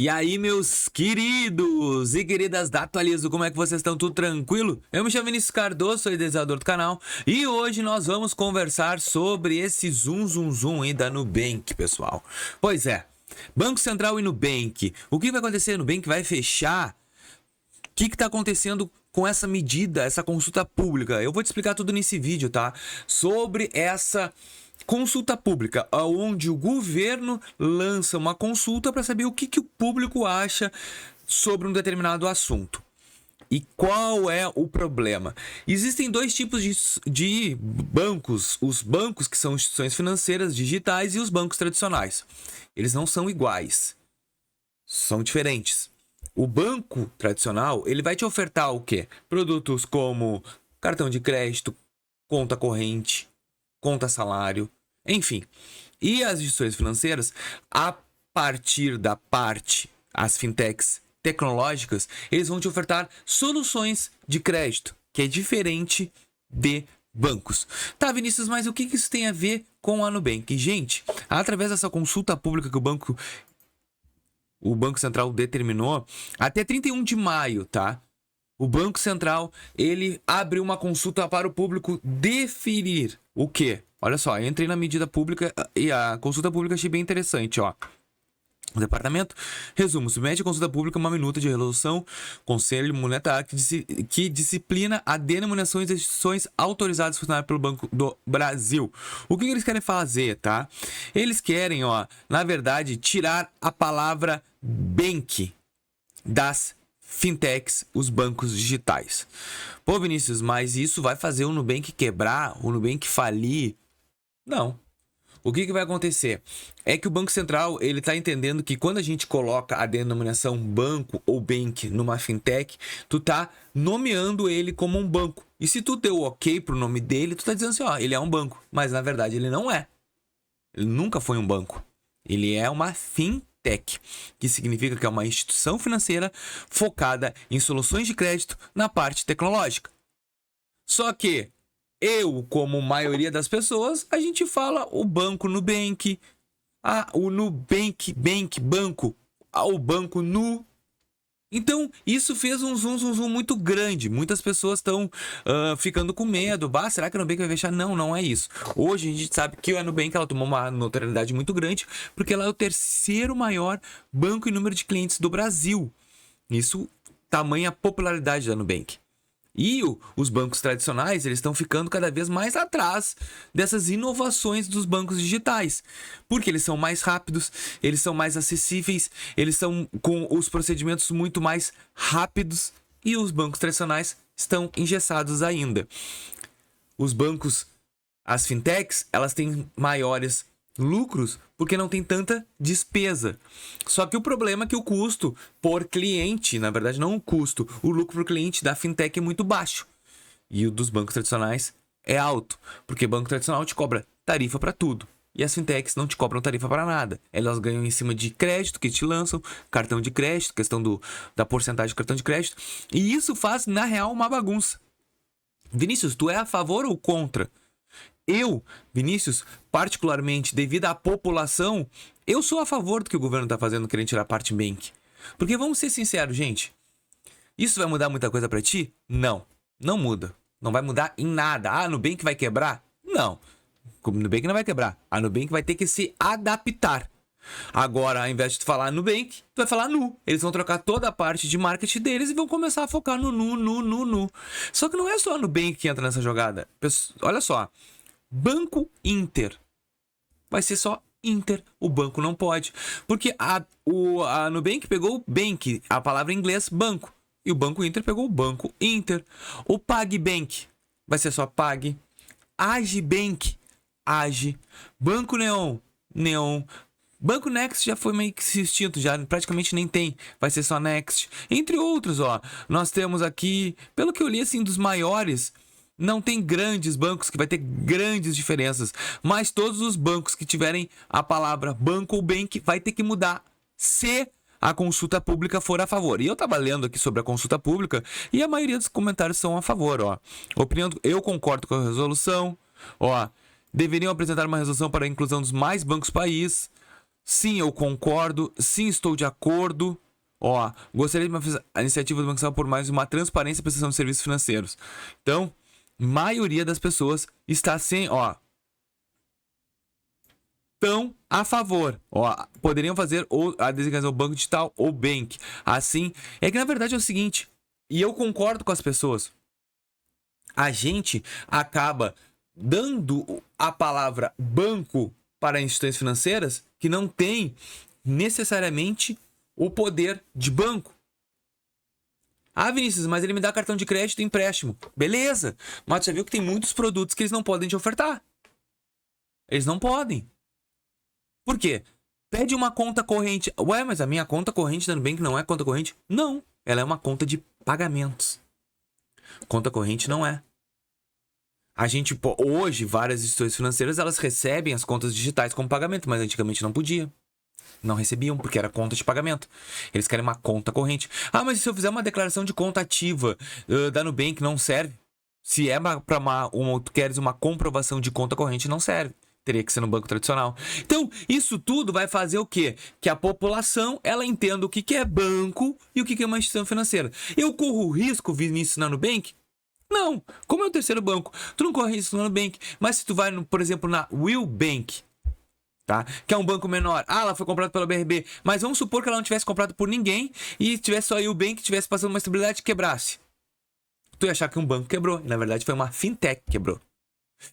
E aí, meus queridos e queridas da Atualizo, como é que vocês estão? Tudo tranquilo? Eu me chamo Vinícius Cardoso, sou idealizador do canal e hoje nós vamos conversar sobre esse zoom aí da Nubank, pessoal. Pois é, Banco Central e Nubank. O que vai acontecer? Nubank vai fechar? O que está acontecendo com essa medida, essa consulta pública? Eu vou te explicar tudo nesse vídeo, tá? Sobre essa consulta pública, onde o governo lança uma consulta para saber o que o público acha sobre um determinado assunto. E qual é o problema? Existem dois tipos de bancos, os bancos que são instituições financeiras digitais e os bancos tradicionais. Eles não são iguais, são diferentes. O banco tradicional, ele vai te ofertar o quê? Produtos como cartão de crédito, conta corrente, conta salário, enfim. E as instituições financeiras, a partir da parte, as fintechs tecnológicas, eles vão te ofertar soluções de crédito, que é diferente de bancos. Tá, Vinícius, mas o que isso tem a ver com a Nubank? Gente, através dessa consulta pública que o Banco Central determinou, até 31 de maio, tá? O Banco Central, ele abre uma consulta para o público definir o quê? Olha só, eu entrei na medida pública e a consulta pública achei bem interessante, ó. O departamento, resumo, submete à consulta pública uma minuta de resolução, Conselho Monetário, que disciplina a denominações das instituições autorizadas a funcionar pelo Banco do Brasil. O que eles querem fazer, tá? Eles querem, ó, na verdade, tirar a palavra bank das fintechs, os bancos digitais. Pô, Vinícius, mas isso vai fazer o Nubank quebrar? O Nubank falir? Não. O que vai acontecer? É que o Banco Central, ele tá entendendo que quando a gente coloca a denominação banco ou bank numa fintech, tu tá nomeando ele como um banco. E se tu deu ok pro nome dele, tu tá dizendo assim, ó, ele é um banco. Mas na verdade ele não é. Ele nunca foi um banco. Ele é uma fintech, que significa que é uma instituição financeira focada em soluções de crédito na parte tecnológica. Só que eu, como maioria das pessoas, a gente fala o banco Nubank, o Nubank banco, o banco Nu. Então, isso fez um zoom muito grande. Muitas pessoas estão ficando com medo. Será que a Nubank vai fechar? Não, não é isso. Hoje a gente sabe que a Nubank ela tomou uma notoriedade muito grande, porque ela é o terceiro maior banco em número de clientes do Brasil. Isso, tamanha popularidade da Nubank. E os bancos tradicionais, eles estão ficando cada vez mais atrás dessas inovações dos bancos digitais. Porque eles são mais rápidos, eles são mais acessíveis, eles são com os procedimentos muito mais rápidos e os bancos tradicionais estão engessados ainda. Os bancos, as fintechs, elas têm maiores lucros porque não tem tanta despesa. Só que o problema é que o custo por cliente, na verdade não o custo, o lucro por cliente da fintech é muito baixo. E o dos bancos tradicionais é alto, porque banco tradicional te cobra tarifa para tudo. E as fintechs não te cobram tarifa para nada. Elas ganham em cima de crédito que te lançam, cartão de crédito, questão da porcentagem de cartão de crédito. E isso faz, na real, uma bagunça. Vinícius, tu é a favor ou contra? Eu, Vinícius, particularmente, devido à população, eu sou a favor do que o governo está fazendo, querendo tirar a parte bank. Porque vamos ser sinceros, gente. Isso vai mudar muita coisa para ti? Não, não muda. Não vai mudar em nada. A Nubank vai quebrar? Não. A Nubank não vai quebrar. A Nubank vai ter que se adaptar. Agora, ao invés de tu falar Nubank, tu vai falar Nu. Eles vão trocar toda a parte de marketing deles e vão começar a focar no Nu. Só que não é só a Nubank que entra nessa jogada. Olha só. Banco Inter. Vai ser só Inter, o banco não pode. Porque a Nubank pegou o bank, a palavra em inglês, banco. E o Banco Inter pegou o Banco Inter. O PagBank vai ser só Pag. Agibank, Agi. Banco Neon, Neon. Banco Next já foi meio que extinto, já praticamente nem tem, vai ser só Next. Entre outros, ó, nós temos aqui, pelo que eu li, assim, dos maiores, não tem grandes bancos que vai ter grandes diferenças, mas todos os bancos que tiverem a palavra banco ou bank vai ter que mudar se a consulta pública for a favor. E eu tava lendo aqui sobre a consulta pública e a maioria dos comentários são a favor, ó. Opinião, eu concordo com a resolução, ó. Deveriam apresentar uma resolução para a inclusão dos mais bancos do país. Sim, eu concordo. Sim, estou de acordo. Ó, gostaria de uma iniciativa do Banco Central por mais uma transparência e prestação de serviços financeiros. Então, maioria das pessoas está sem, ó, estão a favor. Ó, poderiam fazer ou a designação banco digital ou bank. Assim, é que na verdade é o seguinte, e eu concordo com as pessoas. A gente acaba dando a palavra banco para instituições financeiras que não tem necessariamente o poder de banco. Ah, Vinícius, mas ele me dá cartão de crédito e empréstimo. Beleza, mas já viu que tem muitos produtos que eles não podem te ofertar. Eles não podem. Por quê? Pede uma conta corrente. Ué, mas a minha conta corrente da Nubank não é conta corrente? Não, ela é uma conta de pagamentos. Conta corrente não é. A gente, hoje, várias instituições financeiras, elas recebem as contas digitais como pagamento, mas antigamente não podia. Não recebiam, porque era conta de pagamento. Eles querem uma conta corrente. Ah, mas se eu fizer uma declaração de conta ativa da Nubank, não serve? Se é para tu queres uma comprovação de conta corrente, não serve. Teria que ser no banco tradicional. Então, isso tudo vai fazer o quê? Que a população, ela entenda o que é banco e o que é uma instituição financeira. Eu corro o risco, Vinícius, na Nubank? Não. Como é o terceiro banco, tu não corre risco na Nubank. Mas se tu vai, por exemplo, na Will Bank, tá? Que é um banco menor. Ah, ela foi comprada pela BRB. Mas vamos supor que ela não tivesse comprado por ninguém e tivesse só o Bank, tivesse passando uma estabilidade e quebrasse. Tu ia achar que um banco quebrou. E, na verdade, foi uma fintech que quebrou.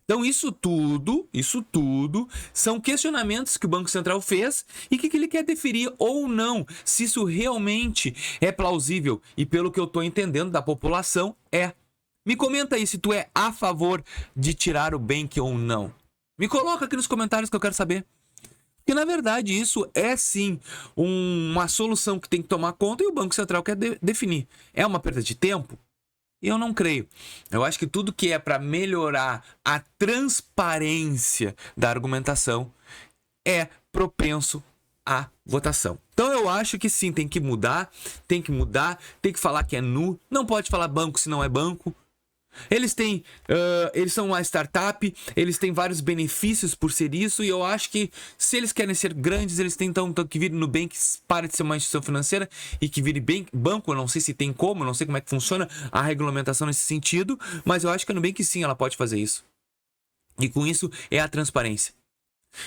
Então, isso tudo são questionamentos que o Banco Central fez e que ele quer definir ou não. Se isso realmente é plausível. E pelo que eu tô entendendo da população, é. Me comenta aí se tu é a favor de tirar o Bank ou não. Me coloca aqui nos comentários que eu quero saber. Porque, na verdade, isso é sim uma solução que tem que tomar conta e o Banco Central quer definir. É uma perda de tempo? Eu não creio. Eu acho que tudo que é para melhorar a transparência da argumentação é propenso à votação. Então eu acho que sim, tem que mudar, tem que falar que é nu, não pode falar banco se não é banco. Eles são uma startup, eles têm vários benefícios por ser isso, e eu acho que se eles querem ser grandes, eles têm então que vir no Nubank, para de ser uma instituição financeira e que vire banco. Eu não sei se tem como, não sei como é que funciona a regulamentação nesse sentido, mas eu acho que a Nubank sim, ela pode fazer isso. E com isso é a transparência.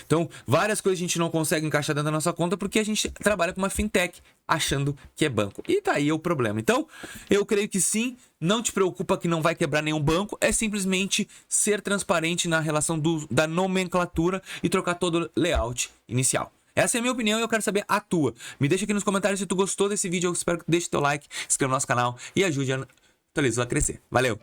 Então, várias coisas a gente não consegue encaixar dentro da nossa conta porque a gente trabalha com uma fintech achando que é banco. E tá aí o problema. Então, eu creio que sim, não te preocupa que não vai quebrar nenhum banco, é simplesmente ser transparente na relação da nomenclatura e trocar todo o layout inicial. Essa é a minha opinião e eu quero saber a tua. Me deixa aqui nos comentários se tu gostou desse vídeo, eu espero que deixe teu like, se inscreva no nosso canal e ajude a Atualizou a crescer. Valeu!